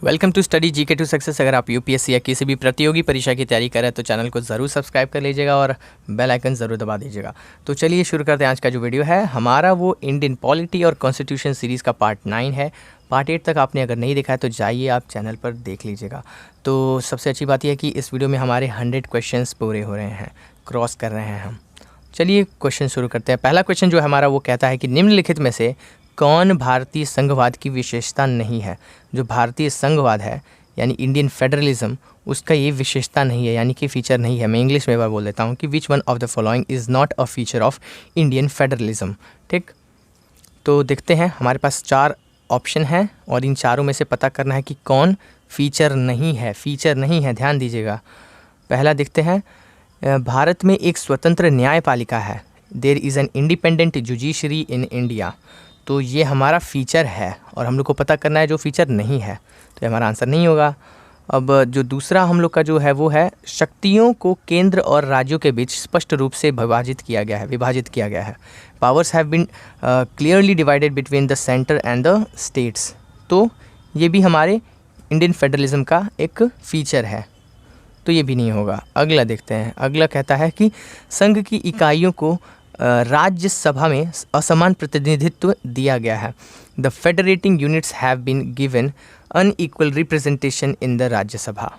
Welcome to study GK to success. अगर आप UPSC या किसी भी प्रतियोगी परीक्षा की तैयारी कर रहे हैं तो चैनल को ज़रूर सब्सक्राइब कर लीजिएगा और बेल आइकन ज़रूर दबा दीजिएगा। तो चलिए शुरू करते हैं। आज का जो वीडियो है हमारा वो इंडियन पॉलिटी और कॉन्स्टिट्यूशन सीरीज़ का पार्ट 9 है। पार्ट 8 तक आपने अगर नहीं देखा है तो जाइए आप चैनल पर देख लीजिएगा। तो सबसे अच्छी बात यह है कि इस वीडियो में हमारे 100 क्वेश्चन पूरे हो रहे हैं, क्रॉस कर रहे हैं हम। चलिए क्वेश्चन शुरू करते हैं। पहला क्वेश्चन जो है हमारा वो कहता है कि निम्नलिखित में से कौन भारतीय संघवाद की विशेषता नहीं है। जो भारतीय संघवाद है यानी इंडियन फेडरलिज्म, उसका ये विशेषता नहीं है, यानी कि फीचर नहीं है। मैं इंग्लिश में एक बार बोल देता हूँ कि विच one of the following is not a feature of Indian federalism. ठीक, तो देखते हैं। हमारे पास 4 ऑप्शन हैं और इन चारों में से पता करना है कि कौन फीचर नहीं है। फीचर नहीं है, ध्यान दीजिएगा। पहला देखते हैं, भारत में एक स्वतंत्र न्यायपालिका है। There is an independent judiciary in India. तो ये हमारा फीचर है और हम लोग को पता करना है जो फीचर नहीं है, तो ये हमारा आंसर नहीं होगा। अब जो दूसरा हम लोग का जो है वो है, शक्तियों को केंद्र और राज्यों के बीच स्पष्ट रूप से विभाजित किया गया है। Powers have been clearly divided between the centre and the states. तो ये भी हमारे इंडियन फेडरलिज्म का एक फीचर है, तो ये भी नहीं होगा। अगला देखते हैं। अगला कहता है कि संघ की इकाइयों को राज्यसभा में असमान प्रतिनिधित्व दिया गया है। The federating units have been given unequal representation in the Rajya Sabha.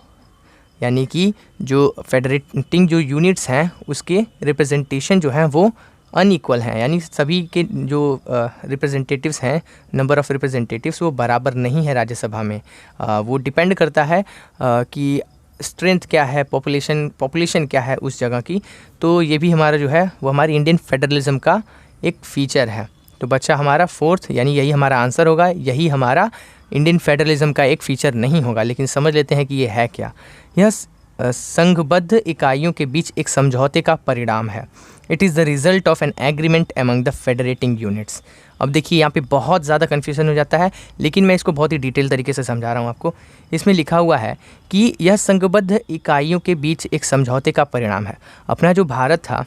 यानी कि जो फेडरेटिंग जो यूनिट्स हैं उसके रिप्रेजेंटेशन जो हैं वो अनइक्वल हैं, यानी सभी के जो रिप्रेजेंटेटिव्स हैं, नंबर ऑफ़ रिप्रेजेंटेटिव्स वो बराबर नहीं है राज्यसभा में। वो डिपेंड करता है कि स्ट्रेंथ क्या है, पॉपुलेशन क्या है उस जगह की। तो ये भी हमारा जो है वो हमारी इंडियन फेडरलिज्म का एक फ़ीचर है। तो बच्चा हमारा 4th, यानी यही हमारा आंसर होगा। यही हमारा इंडियन फेडरलिज्म का एक फ़ीचर नहीं होगा। लेकिन समझ लेते हैं कि ये है क्या। यह संघबद्ध इकाइयों के बीच एक समझौते का परिणाम है। It is the result of an agreement among the federating units. अब देखिए यहाँ पे बहुत ज़्यादा कन्फ्यूजन हो जाता है, लेकिन मैं इसको बहुत ही डिटेल तरीके से समझा रहा हूँ आपको। इसमें लिखा हुआ है कि यह संघबद्ध इकाइयों के बीच एक समझौते का परिणाम है। अपना जो भारत था,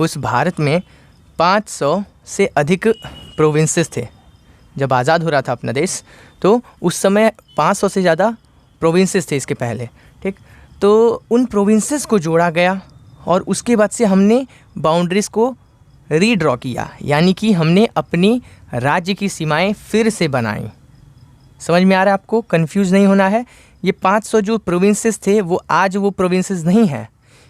उस भारत में 500 से अधिक प्रोविंसेस थे। जब आज़ाद हो रहा था अपना देश, तो उस समय 500 से ज़्यादा प्रोविंसेस थे इसके पहले। ठीक, तो उन प्रोविंसेस को जोड़ा गया और उसके बाद से हमने बाउंड्रीज़ को रीड्रॉ किया, यानी कि हमने अपनी राज्य की सीमाएं फिर से बनाई। समझ में आ रहा है आपको? कंफ्यूज नहीं होना है। ये 500 जो प्रोविंसेस थे वो आज वो प्रोविंसेस नहीं हैं।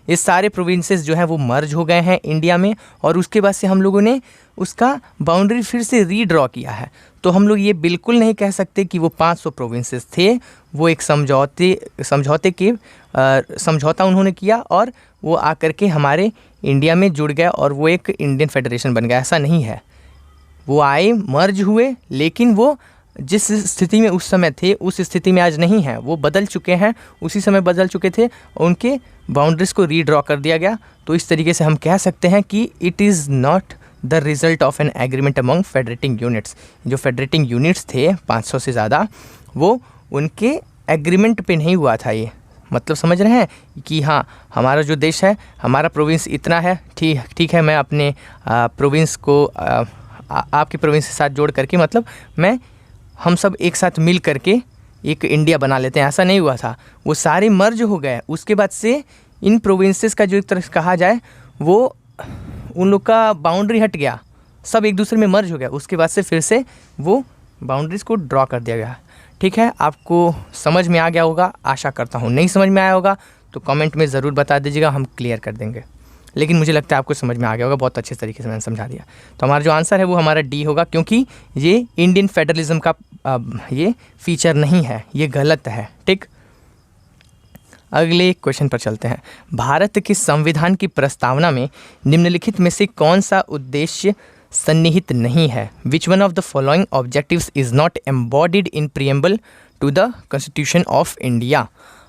ये सारे प्रोविंसेस जो हैं वो मर्ज हो गए हैं इंडिया में, और उसके बाद से हम लोगों ने उसका बाउंड्री फिर से रीड्रॉ किया है। तो हम लोग ये बिल्कुल नहीं कह सकते कि वो 500 प्रोविंसेस थे। वो एक समझौता उन्होंने किया और वो आकर के हमारे इंडिया में जुड़ गया और वो एक इंडियन फेडरेशन बन गया। ऐसा नहीं है। वो आए, मर्ज हुए, लेकिन वो जिस स्थिति में उस समय थे उस स्थिति में आज नहीं है। वो बदल चुके हैं, उसी समय बदल चुके थे, उनके बाउंड्रीज़ को रीड्रॉ कर दिया गया। तो इस तरीके से हम कह सकते हैं कि it is not the result of an agreement among federating units. जो फेडरेटिंग यूनिट्स थे 500 से ज़्यादा, वो उनके एग्रीमेंट पे नहीं हुआ था। ये मतलब समझ रहे हैं कि हाँ, हमारा जो देश है, हमारा प्रोविंस इतना है, ठीक है, मैं अपने प्रोविंस को आपकी प्रोविंस के साथ जोड़ करके, मतलब हम सब एक साथ मिल करके एक इंडिया बना लेते हैं। ऐसा नहीं हुआ था। वो सारे मर्ज हो गए। उसके बाद से इन प्रोविंसेस का जो एक तरह से कहा जाए, वो उन लोग का बाउंड्री हट गया, सब एक दूसरे में मर्ज हो गया। उसके बाद से फिर से वो बाउंड्रीज़ को ड्रॉ कर दिया गया। ठीक है, आपको समझ में आ गया होगा, आशा करता हूँ। नहीं समझ में आया होगा तो कमेंट में ज़रूर बता दीजिएगा, हम क्लियर कर देंगे। लेकिन मुझे लगता है आपको समझ में आ गया होगा, बहुत अच्छे तरीके से मैंने समझा दिया। तो हमारा जो आंसर है वो हमारा डी होगा, क्योंकि ये इंडियन फेडरलिज्म का ये फीचर नहीं है, ये गलत है। ठीक, अगले क्वेश्चन पर चलते हैं। भारत के संविधान की प्रस्तावना में निम्नलिखित में से कौन सा उद्देश्य सन्निहित नहीं है? Which one of the following objectives is not embodied in preamble to the constitution of India.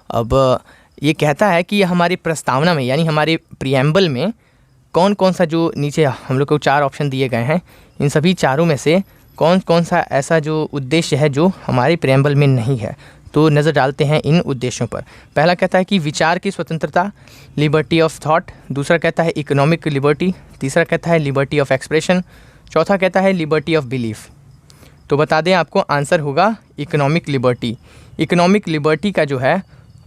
अब ये कहता है कि हमारी प्रस्तावना में, यानी हमारे प्रीएम्बल में कौन कौन सा, जो नीचे हम लोग को 4 ऑप्शन दिए गए हैं, इन सभी चारों में से कौन कौन सा ऐसा जो उद्देश्य है जो हमारे प्रीएम्बल में नहीं है। तो नज़र डालते हैं इन उद्देश्यों पर। पहला कहता है कि विचार की स्वतंत्रता, लिबर्टी ऑफ थॉट। दूसरा कहता है इकोनॉमिक लिबर्टी। तीसरा कहता है लिबर्टी ऑफ एक्सप्रेशन। चौथा कहता है लिबर्टी ऑफ बिलीफ। तो बता दें आपको आंसर होगा इकोनॉमिक लिबर्टी। इकोनॉमिक लिबर्टी का जो है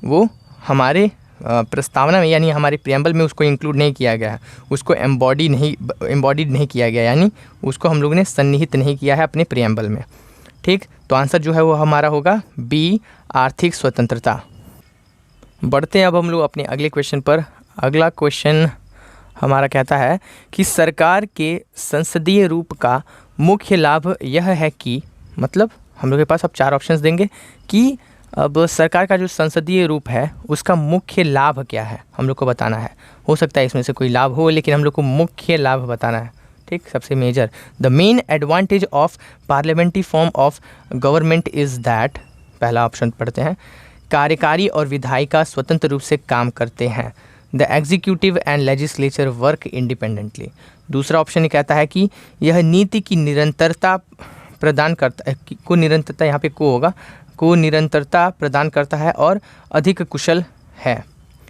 वो हमारे प्रस्तावना में यानी हमारे प्रियम्बल में उसको इंक्लूड नहीं किया गया है, उसको एम्बॉडीड नहीं किया गया, यानी उसको हम लोगों ने सन्निहित नहीं किया है अपने प्रियम्बल में। ठीक, तो आंसर जो है वो हमारा होगा बी, आर्थिक स्वतंत्रता। बढ़ते हैं अब हम लोग अपने अगले क्वेश्चन पर। अगला क्वेश्चन हमारा कहता है कि सरकार के संसदीय रूप का मुख्य लाभ यह है कि, मतलब हम लोग के पास अब 4 ऑप्शंस देंगे कि अब सरकार का जो संसदीय रूप है उसका मुख्य लाभ क्या है, हम लोग को बताना है। हो सकता है इसमें से कोई लाभ हो, लेकिन हम लोग को मुख्य लाभ बताना है। ठीक, सबसे major, the main advantage of parliamentary form of government is that, पहला ऑप्शन पढ़ते हैं, कार्यकारी और विधायिका स्वतंत्र रूप से काम करते हैं। The executive and legislature work independently. दूसरा ऑप्शन ये कहता है कि यह नीति की निरंतरता प्रदान करता है, को निरंतरता यहाँ पे को होगा, को निरंतरता प्रदान करता है और अधिक कुशल है।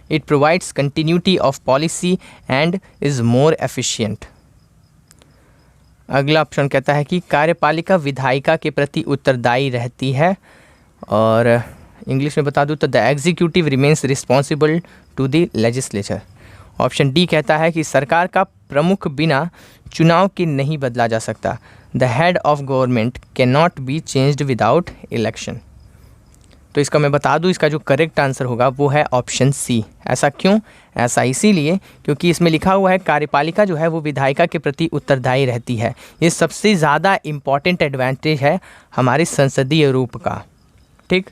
It provides continuity of policy and is more efficient. अगला ऑप्शन कहता है कि कार्यपालिका विधायिका के प्रति उत्तरदायी रहती है, और इंग्लिश में बता दूं तो the executive remains responsible to the legislature. Option D कहता है कि सरकार का प्रमुख बिना चुनाव के नहीं बदला जा सकता। The head of government can not be changed without election. तो इसका मैं बता दूं, इसका जो करेक्ट आंसर होगा वो है ऑप्शन सी। ऐसा क्यों? ऐसा इसीलिए क्योंकि इसमें लिखा हुआ है कार्यपालिका जो है वो विधायिका के प्रति उत्तरदायी रहती है। ये सबसे ज़्यादा इम्पॉर्टेंट एडवांटेज है हमारे संसदीय रूप का। ठीक,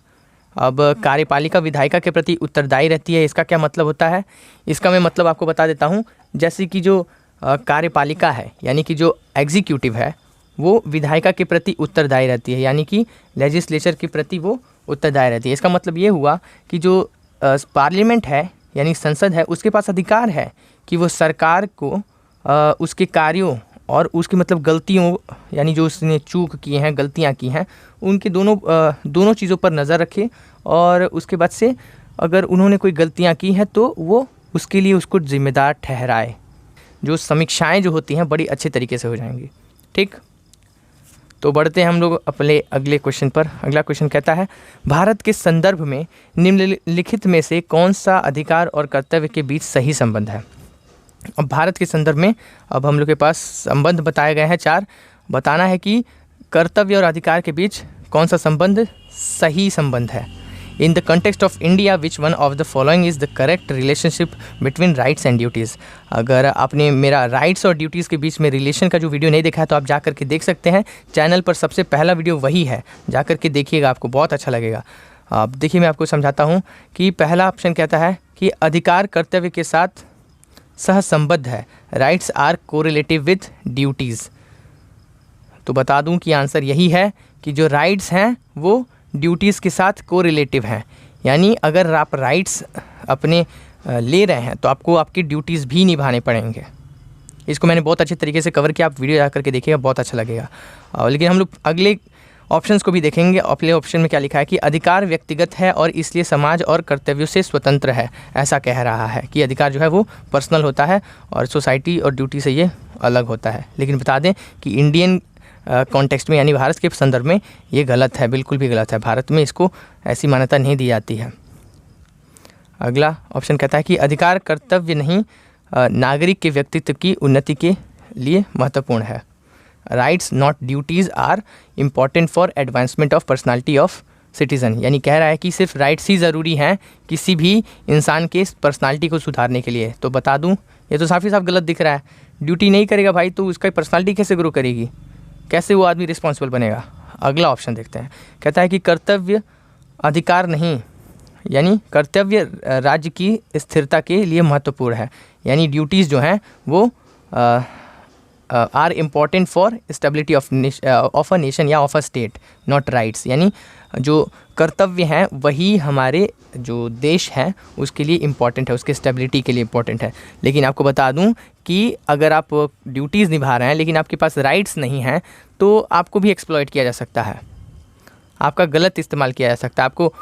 अब कार्यपालिका विधायिका के प्रति उत्तरदायी रहती है, इसका क्या मतलब होता है? इसका मैं मतलब आपको बता देता हूँ। जैसे कि जो कार्यपालिका है यानी कि जो एग्जीक्यूटिव है वो विधायिका के प्रति उत्तरदायी रहती है, यानी कि लेजिस्लेचर के प्रति वो उत्तरदायी रहती है। इसका मतलब ये हुआ कि जो पार्लियामेंट है यानी संसद है उसके पास अधिकार है कि वो सरकार को उसके कार्यों और उसकी मतलब गलतियों यानी जो उसने चूक किए हैं, गलतियां की हैं, उनके दोनों चीज़ों पर नज़र रखे, और उसके बाद से अगर उन्होंने कोई गलतियां की हैं तो वो उसके लिए उसको जिम्मेदार ठहराए। जो समीक्षाएं जो होती हैं बड़ी अच्छे तरीके से हो जाएंगी। ठीक, तो बढ़ते हैं हम लोग अपने अगले क्वेश्चन पर। अगला क्वेश्चन कहता है भारत के संदर्भ में निम्नलिखित में से कौन सा अधिकार और कर्तव्य के बीच सही संबंध है? अब भारत के संदर्भ में अब हम लोग के पास संबंध बताए गए हैं 4। बताना है कि कर्तव्य और अधिकार के बीच कौन सा संबंध सही संबंध है। In the context of India which one of the following is the correct relationship between rights and duties. अगर आपने मेरा राइट्स और ड्यूटीज़ के बीच में रिलेशन का जो वीडियो नहीं देखा है तो आप जा करके देख सकते हैं। चैनल पर सबसे पहला वीडियो वही है, जा करके देखिएगा, आपको बहुत अच्छा लगेगा। अब देखिए मैं आपको समझाता हूँ कि पहला ऑप्शन कहता है कि अधिकार कर्तव्य के साथ सहसंबद्ध है। Rights are correlative with duties. तो बता दूं कि आंसर यही है कि जो राइट्स हैं वो ड्यूटीज़ के साथ कोरिलेटिव हैं, यानी अगर आप राइट्स अपने ले रहे हैं तो आपको आपकी ड्यूटीज़ भी निभाने पड़ेंगे। इसको मैंने बहुत अच्छे तरीके से कवर किया, आप वीडियो जा करके देखिएगा, बहुत अच्छा लगेगा। लेकिन हम लोग अगले ऑप्शंस को भी देखेंगे। अगले ऑप्शन में क्या लिखा है कि अधिकार व्यक्तिगत है और इसलिए समाज और कर्तव्यों से स्वतंत्र है। ऐसा कह रहा है कि अधिकार जो है वो पर्सनल होता है और सोसाइटी और ड्यूटी से ये अलग होता है। लेकिन बता दें कि इंडियन कॉन्टेक्स्ट में यानी भारत के संदर्भ में ये गलत है, बिल्कुल भी गलत है। भारत में इसको ऐसी मान्यता नहीं दी जाती है। अगला ऑप्शन कहता है कि अधिकार कर्तव्य नहीं, नागरिक के व्यक्तित्व की उन्नति के लिए महत्वपूर्ण है। Rights not duties are important for advancement of personality of citizen. यानी कह रहा है कि सिर्फ राइट्स ही ज़रूरी हैं किसी भी इंसान के पर्सनालिटी को सुधारने के लिए। तो बता दूं ये तो साफ ही साफ गलत दिख रहा है। ड्यूटी नहीं करेगा भाई तो उसका पर्सनालिटी कैसे ग्रो करेगी, कैसे वो आदमी रिस्पॉन्सिबल बनेगा। अगला ऑप्शन देखते हैं, कहता है कि कर्तव्य अधिकार नहीं, यानी कर्तव्य राज्य की स्थिरता के लिए महत्वपूर्ण है। यानी ड्यूटीज़ जो हैं वो are important for stability of a nation या of a state, not rights. यानी जो कर्तव्य हैं वही हमारे जो देश है उसके लिए इम्पॉर्टेंट है, उसके स्टेबिलिटी के लिए इम्पॉर्टेंट है। लेकिन आपको बता दूं कि अगर आप ड्यूटीज़ निभा रहे हैं लेकिन आपके पास राइट्स नहीं हैं तो आपको भी एक्सप्लॉइट किया जा सकता है, आपका गलत इस्तेमाल किया जा सकता है। आपको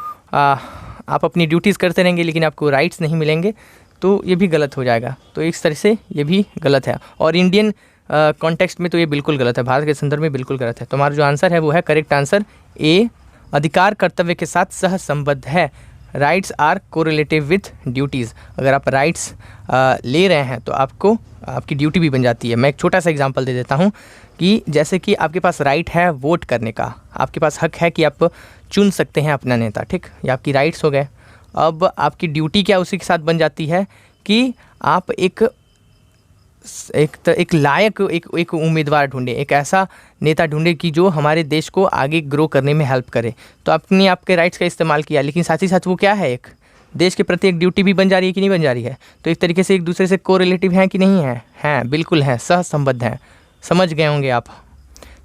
आप अपनी ड्यूटीज़ करते रहेंगे लेकिन आपको राइट्स नहीं मिलेंगे तो ये भी गलत हो जाएगा। तो इस तरह से ये भी गलत है। और इंडियन कॉन्टेक्स्ट में तो ये बिल्कुल गलत है, भारत के संदर्भ में बिल्कुल गलत है। तो हमारा जो आंसर है वो है करेक्ट आंसर ए, अधिकार कर्तव्य के साथ सह संबद्ध है। Rights are correlative with duties. अगर आप राइट्स ले रहे हैं तो आपको आपकी ड्यूटी भी बन जाती है। मैं एक छोटा सा एग्जांपल दे देता हूँ कि जैसे कि आपके पास राइट है वोट करने का, आपके पास हक है कि आप चुन सकते हैं अपना नेता, ठीक, ये आपकी राइट्स हो गए। अब आपकी ड्यूटी क्या उसी के साथ बन जाती है कि आप एक लायक एक उम्मीदवार ढूंढे, एक ऐसा नेता ढूंढे कि जो हमारे देश को आगे ग्रो करने में हेल्प करे। तो आपने आपके राइट्स का इस्तेमाल किया, लेकिन साथ ही साथ वो क्या है, एक देश के प्रति एक ड्यूटी भी बन जा रही है कि नहीं बन जा रही है। तो एक तरीके से एक दूसरे से कोरिलेटिव हैं कि नहीं है, हैं, बिल्कुल हैं, सहसंबद्ध हैं। समझ गए होंगे आप।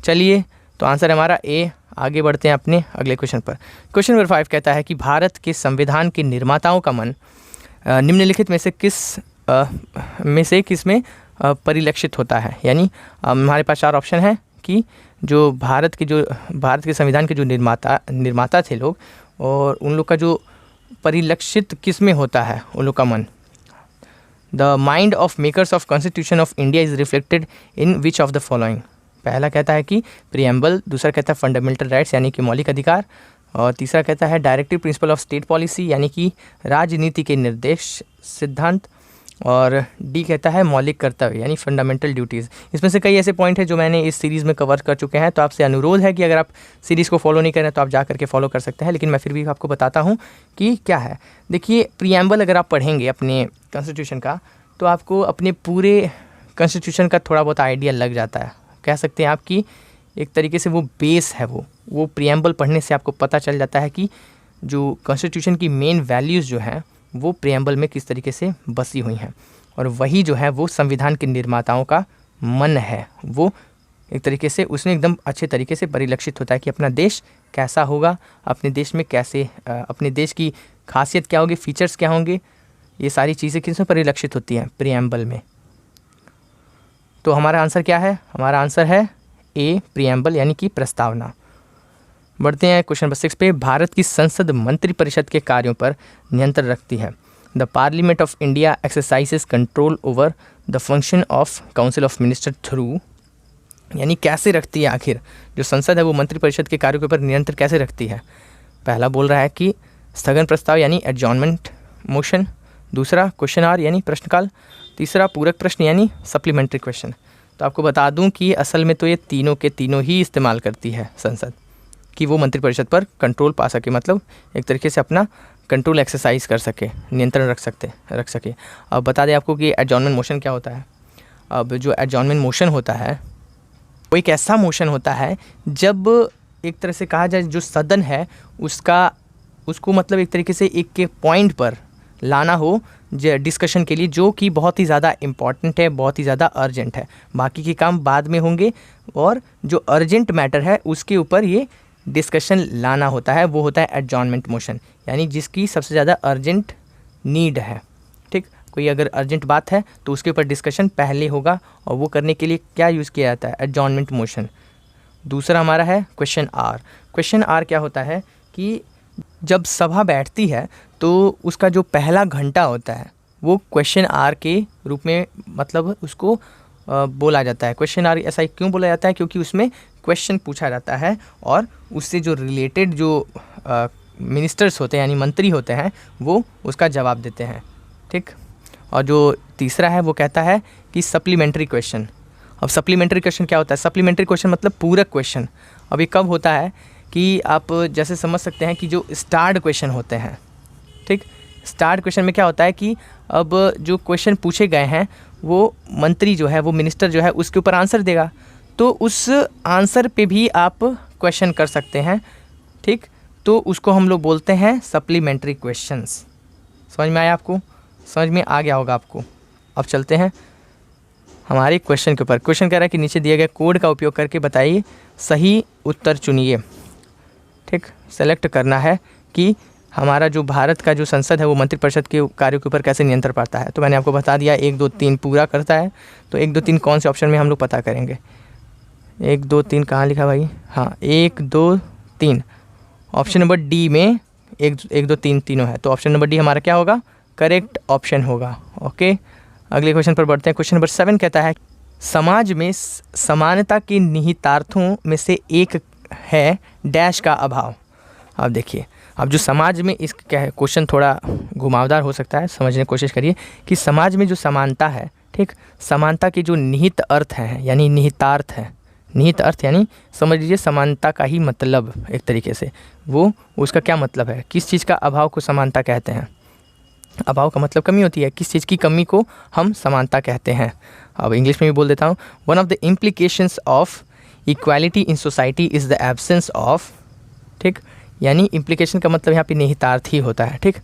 चलिए, तो आंसर हमारा ए। आगे बढ़ते हैं अपने अगले क्वेश्चन पर। क्वेश्चन नंबर 5 कहता है कि भारत के संविधान के निर्माताओं का मन निम्नलिखित में से किस में परिलक्षित होता है। यानी हमारे पास 4 ऑप्शन है कि जो भारत के संविधान के जो निर्माता थे लोग, और उन लोग का जो परिलक्षित किस में होता है, उन लोग का मन। The mind of makers of constitution of India is reflected in which of the following. पहला कहता है कि प्रीएम्बल, दूसरा कहता है फंडामेंटल राइट्स यानी कि मौलिक अधिकार, और तीसरा कहता है directive principle of state policy यानी कि राजनीति के निर्देश सिद्धांत, और डी कहता है मौलिक कर्तव्य यानी फंडामेंटल ड्यूटीज़। इसमें से कई ऐसे पॉइंट हैं जो मैंने इस सीरीज़ में कवर कर चुके हैं। तो आपसे अनुरोध है कि अगर आप सीरीज़ को फॉलो नहीं करें तो आप जा करके फॉलो कर सकते हैं, लेकिन मैं फिर भी आपको बताता हूँ कि क्या है। देखिए, प्रीएम्बल अगर आप पढ़ेंगे अपने कॉन्स्टिट्यूशन का तो आपको अपने पूरे कॉन्स्टिट्यूशन का थोड़ा बहुत आइडिया लग जाता है। कह सकते हैं आप कि एक तरीके से वो बेस है, वो प्रीएम्बल पढ़ने से आपको पता चल जाता है कि जो कॉन्स्टिट्यूशन की मेन वैल्यूज़ जो हैं वो प्रीएम्बल में किस तरीके से बसी हुई हैं, और वही जो है वो संविधान के निर्माताओं का मन है। वो एक तरीके से उसमें एकदम अच्छे तरीके से परिलक्षित होता है कि अपना देश कैसा होगा, अपने देश में कैसे अपने देश की खासियत क्या होगी, फीचर्स क्या होंगे, ये सारी चीज़ें किस में परिलक्षित होती हैं, प्रीएम्बल में। तो हमारा आंसर क्या है, हमारा आंसर है ए, प्रीएम्बल यानी कि प्रस्तावना। बढ़ते हैं क्वेश्चन नंबर 6 पे। भारत की संसद मंत्रिपरिषद के कार्यों पर नियंत्रण रखती है। The parliament of India exercises control over the function of council of minister through, यानी कैसे रखती है, आखिर जो संसद है वो मंत्रिपरिषद के कार्यों के ऊपर नियंत्रण कैसे रखती है। पहला बोल रहा है कि स्थगन प्रस्ताव यानी एडजॉर्नमेंट मोशन, दूसरा क्वेश्चन आवर यानी प्रश्नकाल, तीसरा पूरक प्रश्न यानी सप्लीमेंट्री क्वेश्चन। तो आपको बता दूं कि असल में तो ये तीनों के तीनों ही इस्तेमाल करती है संसद, कि वो मंत्रिपरिषद पर कंट्रोल पा सके, मतलब एक तरीके से अपना कंट्रोल एक्सरसाइज कर सके, नियंत्रण रख सके। अब बता दें आपको कि एडजॉर्नमेंट मोशन क्या होता है। अब जो एडजॉर्नमेंट मोशन होता है वो एक ऐसा मोशन होता है जब एक तरह से कहा जाए जो सदन है उसको मतलब एक तरीके से एक के पॉइंट पर लाना हो डिस्कशन के लिए, जो कि बहुत ही ज़्यादा इम्पॉर्टेंट है, बहुत ही ज़्यादा अर्जेंट है। बाकी के काम बाद में होंगे, और जो अर्जेंट मैटर है उसके ऊपर ये डिस्कशन लाना होता है, वो होता है एडजॉर्नमेंट मोशन, यानी जिसकी सबसे ज़्यादा अर्जेंट नीड है। ठीक, कोई अगर अर्जेंट बात है तो उसके ऊपर डिस्कशन पहले होगा, और वो करने के लिए क्या यूज़ किया जाता है, एडजॉर्नमेंट मोशन। दूसरा हमारा है क्वेश्चन आर। क्वेश्चन आर क्या होता है कि जब सभा बैठती है तो उसका जो पहला घंटा होता है वो क्वेश्चन आर के रूप में मतलब उसको बोला जाता है। क्वेश्चन आर ऐसा क्यों बोला जाता है, क्योंकि उसमें क्वेश्चन पूछा जाता है और उससे जो रिलेटेड जो मिनिस्टर्स होते हैं यानी मंत्री होते हैं वो उसका जवाब देते हैं। ठीक, और जो तीसरा है वो कहता है कि सप्लीमेंट्री क्वेश्चन। अब सप्लीमेंट्री क्वेश्चन क्या होता है, सप्लीमेंट्री क्वेश्चन मतलब पूरक क्वेश्चन। अब ये कब होता है कि आप जैसे समझ सकते हैं कि जो स्टार्ड क्वेश्चन होते हैं, ठीक, स्टार्ट क्वेश्चन में क्या होता है कि अब जो क्वेश्चन पूछे गए हैं वो मंत्री जो है, वो मिनिस्टर जो है उसके ऊपर आंसर देगा, तो उस आंसर पे भी आप क्वेश्चन कर सकते हैं। ठीक, तो उसको हम लोग बोलते हैं सप्लीमेंट्री क्वेश्चंस। समझ में आया आपको, समझ में आ गया होगा आपको। अब चलते हैं हमारे क्वेश्चन के ऊपर। क्वेश्चन कह रहा है कि नीचे दिए गए कोड का उपयोग करके बताइए, सही उत्तर चुनिए। ठीक, सेलेक्ट करना है कि हमारा जो भारत का जो संसद है वो मंत्रिपरिषद के कार्यों के ऊपर कैसे नियंत्रण पाता है। तो मैंने आपको बता दिया 1 2 3 पूरा करता है। तो 1 2 3 कौन से ऑप्शन में हम लोग पता करेंगे। 1 2 3 कहाँ लिखा भाई, हाँ 1 2 3 ऑप्शन नंबर डी में 1 2 3 तीनों है। तो ऑप्शन नंबर डी हमारा क्या होगा, करेक्ट ऑप्शन होगा। ओके, अगले क्वेश्चन पर बढ़ते हैं। क्वेश्चन नंबर 7 कहता है समाज में समानता के निहितार्थों में से एक है डैश का अभाव। अब देखिए, अब जो समाज में, इस क्वेश्चन थोड़ा घुमावदार हो सकता है, समझने की कोशिश करिए कि समाज में जो समानता है, ठीक, समानता के जो निहित अर्थ हैं यानी निहितार्थ है, निहित अर्थ यानी समझ लीजिए समानता का ही मतलब एक तरीके से, वो उसका क्या मतलब है, किस चीज़ का अभाव को समानता कहते हैं। अभाव का मतलब कमी होती है, किस चीज़ की कमी को हम समानता कहते हैं। अब इंग्लिश में भी बोल देता हूँ, one of the implications of equality in society is the absence of, ठीक, यानी इम्प्लीकेशन का मतलब यहाँ पे निहितार्थ ही होता है, ठीक,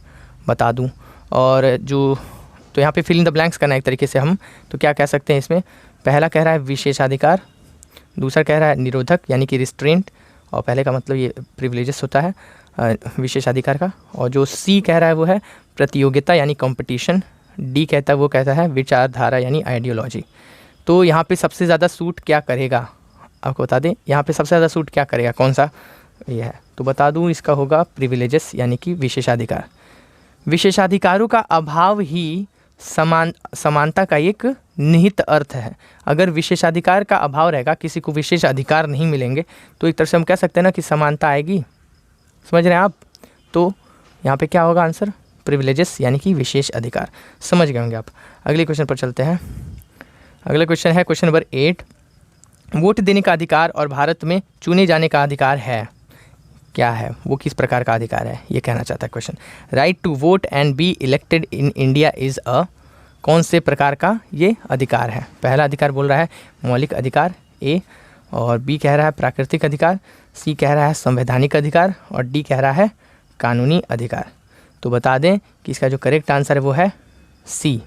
बता दूँ। और जो तो यहाँ पे फिल इन द ब्लैंक्स करना एक तरीके से हम, तो क्या कह सकते हैं इसमें, पहला कह रहा है विशेषाधिकार, दूसरा कह रहा है निरोधक यानी कि रिस्ट्रेंट, और पहले का मतलब ये प्रिविलेजेस होता है विशेषाधिकार का, और जो सी कह रहा है वो है प्रतियोगिता यानी कंपटीशन, डी कहता है वो कहता है विचारधारा यानी आइडियोलॉजी। तो यहाँ पे सबसे ज़्यादा सूट क्या करेगा, आपको बता दें, यहाँ पे सबसे ज़्यादा सूट क्या करेगा, कौन सा ये है, तो बता दूँ इसका होगा प्रिविलेजेस यानी कि विशेषाधिकार। विशेषाधिकारों का अभाव ही समानता का एक निहित अर्थ है। अगर विशेषाधिकार का अभाव रहेगा, किसी को विशेष अधिकार नहीं मिलेंगे, तो एक तरह से हम कह सकते हैं ना कि समानता आएगी, समझ रहे हैं आप। तो यहाँ पे क्या होगा आंसर, प्रिविलेजेस यानी कि विशेष अधिकार, समझ गए होंगे आप। अगले क्वेश्चन पर चलते हैं। अगला क्वेश्चन है क्वेश्चन नंबर 8, वोट देने का अधिकार और भारत में चुने जाने का अधिकार है, क्या है वो, किस प्रकार का अधिकार है, ये कहना चाहता है question. Right to vote and be elected in India is a, कौन से प्रकार का ये अधिकार है। पहला अधिकार बोल रहा है मौलिक अधिकार ए, और बी कह रहा है प्राकृतिक अधिकार, सी कह रहा है संवैधानिक अधिकार, और डी कह रहा है कानूनी अधिकार। तो बता दें कि इसका जो करेक्ट आंसर है वो है सी,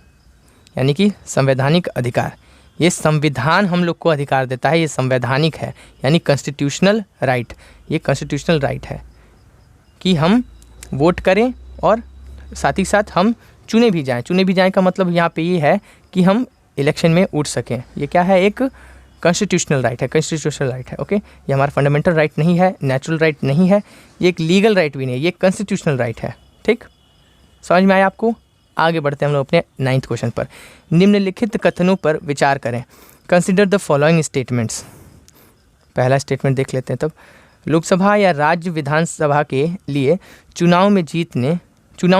यानी कि संवैधानिक अधिकार। ये संविधान हम लोग को अधिकार देता है, ये संवैधानिक है यानी कॉन्स्टिट्यूशनल राइट, ये कॉन्स्टिट्यूशनल राइट है कि हम वोट करें और साथ ही साथ हम चुने भी जाएं। चुने भी जाएं का मतलब यहाँ पे ये है कि हम इलेक्शन में उठ सकें। ये क्या है, एक कॉन्स्टिट्यूशनल राइट है, कॉन्स्टिट्यूशनल राइट है। ओके, ये हमारा फंडामेंटल राइट नहीं है, नेचुरल राइट नहीं है, ये एक लीगल राइट भी नहीं है, ये कॉन्स्टिट्यूशनल राइट है। ठीक, समझ में आया आपको। आगे बढ़ते हैं हम लोग अपने 9th क्वेश्चन पर। निम्नलिखित कथनों पर विचार करें। Consider the following statements. पहला स्टेटमेंट देख लेते हैं तब। लोकसभा या राज्य विधानसभा के लिए चुनाव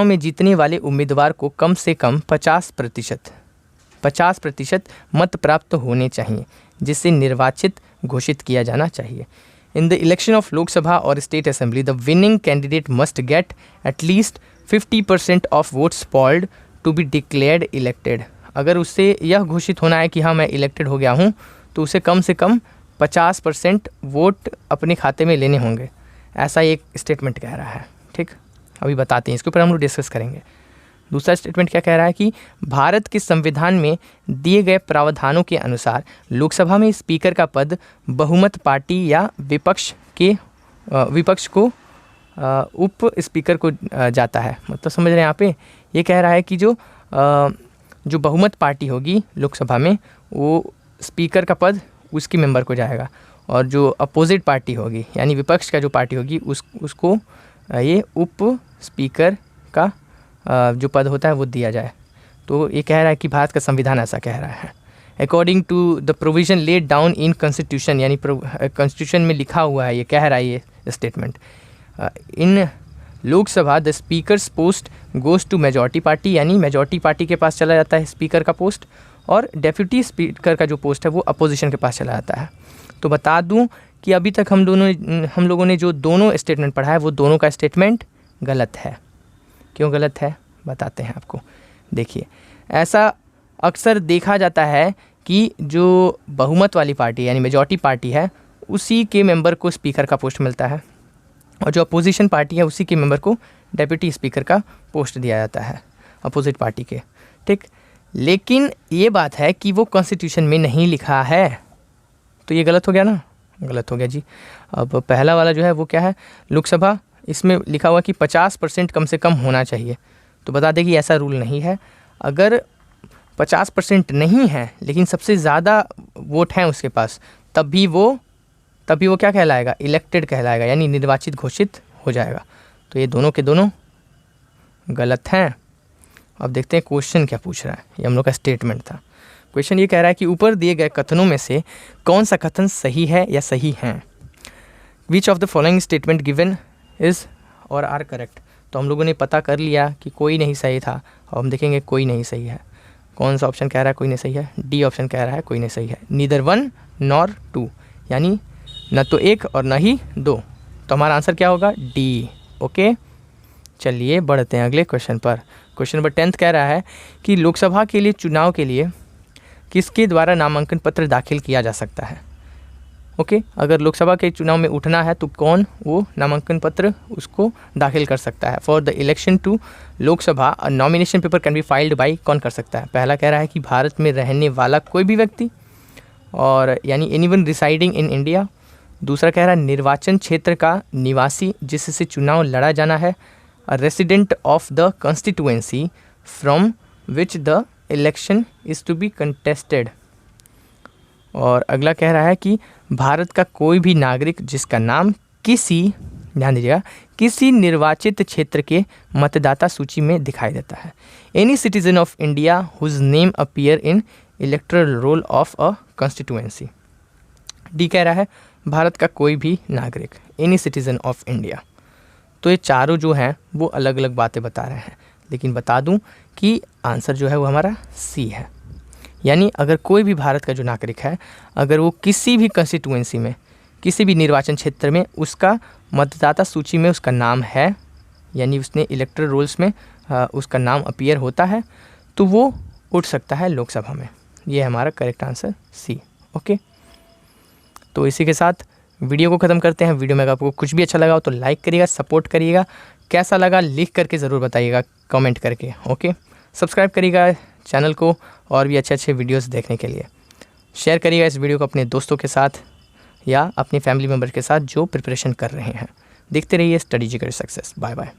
में जीतने वाले उम्मीदवार को कम से कम 50% मत प्राप्त होने चाहिए, जिससे निर्वाचित घोषित किया जाना चाहिए। In the election of Lok Sabha और state assembly the winning candidate must get at least 50% of votes polled to be declared elected. अगर उससे यह घोषित होना है कि हाँ मैं इलेक्टेड हो गया हूँ, तो उसे कम से कम 50% वोट अपने खाते में लेने होंगे, ऐसा एक स्टेटमेंट कह रहा है। ठीक, अभी बताते हैं, इसके ऊपर हम लोग डिस्कस करेंगे। दूसरा स्टेटमेंट क्या कह रहा है कि भारत के संविधान में दिए गए प्रावधानों के अनुसार लोकसभा में स्पीकर का पद बहुमत पार्टी या विपक्ष को उप स्पीकर को जाता है। मतलब समझ रहे हैं यहाँ पे, ये कह रहा है कि जो बहुमत पार्टी होगी लोकसभा में, वो स्पीकर का पद उसकी मेंबर को जाएगा, और जो अपोजिट पार्टी होगी यानी विपक्ष का जो पार्टी होगी उसको ये उप स्पीकर का जो पद होता है वो दिया जाए। तो ये कह रहा है कि भारत का संविधान ऐसा कह रहा है। According to the provision laid down in constitution, यानी कॉन्स्टिट्यूशन में लिखा हुआ है, ये कह रहा है ये statement. In Lok Sabha the speaker's post goes to majority party, यानी मेजॉरिटी पार्टी के पास चला जाता है स्पीकर का पोस्ट, और डेप्यूटी स्पीकर का जो पोस्ट है वो अपोजिशन के पास चला जाता है। तो बता दूं कि अभी तक हम लोगों ने जो दोनों स्टेटमेंट पढ़ा है वो दोनों का स्टेटमेंट गलत है। क्यों गलत है बताते हैं आपको। देखिए, ऐसा अक्सर देखा जाता है कि जो बहुमत वाली पार्टी यानी मेजॉरिटी पार्टी है, उसी के मेंबर को स्पीकर का पोस्ट मिलता है, और जो अपोजिशन पार्टी है उसी के मेंबर को डेप्यूटी स्पीकर का पोस्ट दिया जाता है, अपोजिट पार्टी के। ठीक, लेकिन ये बात है कि वो कॉन्स्टिट्यूशन में नहीं लिखा है, तो ये गलत हो गया ना, गलत हो गया जी। अब पहला वाला जो है वो क्या है, लोकसभा, इसमें लिखा हुआ कि 50% कम से कम होना चाहिए। तो बता दें कि ऐसा रूल नहीं है। अगर 50% नहीं है लेकिन सबसे ज़्यादा वोट हैं उसके पास, तब भी वो क्या कहलाएगा, इलेक्टेड कहलाएगा, यानी निर्वाचित घोषित हो जाएगा। तो ये दोनों के दोनों गलत हैं। अब देखते हैं क्वेश्चन क्या पूछ रहा है। ये हम लोग का स्टेटमेंट था। क्वेश्चन ये कह रहा है कि ऊपर दिए गए कथनों में से कौन सा कथन सही है या सही हैं। Which of the following statement given is और आर करेक्ट। तो हम लोगों ने पता कर लिया कि कोई नहीं सही था, और हम देखेंगे कोई नहीं सही है। कौन सा ऑप्शन कह रहा है कोई नहीं सही है? डी ऑप्शन कह रहा है कोई नहीं सही है। नीदर 1 नॉर 2, यानी न तो 1 और न ही 2। तो हमारा आंसर क्या होगा? डी। ओके, चलिए बढ़ते हैं अगले क्वेश्चन पर। क्वेश्चन नंबर 10 कह रहा है कि लोकसभा के लिए चुनाव के लिए किसके द्वारा नामांकन पत्र दाखिल किया जा सकता है। ओके, अगर लोकसभा के चुनाव में उठना है तो कौन वो नामांकन पत्र उसको दाखिल कर सकता है। For the election to Lok Sabha nomination paper can be filed by, कौन कर सकता है? पहला कह रहा है कि भारत में रहने वाला कोई भी व्यक्ति, और यानी एनीवन रिसाइडिंग इन इंडिया। दूसरा कह रहा है निर्वाचन क्षेत्र का निवासी जिससे चुनाव लड़ा जाना है, a resident of the constituency from which the election is to be contested. और अगला कह रहा है कि भारत का कोई भी नागरिक जिसका नाम किसी, ध्यान दीजिएगा, किसी निर्वाचित क्षेत्र के मतदाता सूची में दिखाई देता है। Any citizen of India whose name appear in electoral roll of a constituency. D कह रहा है भारत का कोई भी नागरिक, एनी सिटीजन ऑफ इंडिया। तो ये चारों जो हैं वो अलग अलग बातें बता रहे हैं, लेकिन बता दूं कि आंसर जो है वो हमारा सी है। यानी अगर कोई भी भारत का जो नागरिक है, अगर वो किसी भी कंस्टिट्यूएंसी में, किसी भी निर्वाचन क्षेत्र में उसका मतदाता सूची में उसका नाम है, यानी उसने इलेक्टोरल रोल्स में उसका नाम अपीयर होता है, तो वो उठ सकता है लोकसभा में। ये है हमारा करेक्ट आंसर सी। ओके, तो इसी के साथ वीडियो को ख़त्म करते हैं। वीडियो में अगर आपको कुछ भी अच्छा लगा हो तो लाइक करिएगा, सपोर्ट करिएगा। कैसा लगा लिख करके ज़रूर बताइएगा कमेंट करके। ओके, सब्सक्राइब करिएगा चैनल को और भी अच्छे अच्छे वीडियोस देखने के लिए। शेयर करिएगा इस वीडियो को अपने दोस्तों के साथ या अपनी फैमिली मेम्बर के साथ जो प्रिपरेशन कर रहे हैं। देखते रहिए स्टडी जिगर सक्सेस। Bye bye.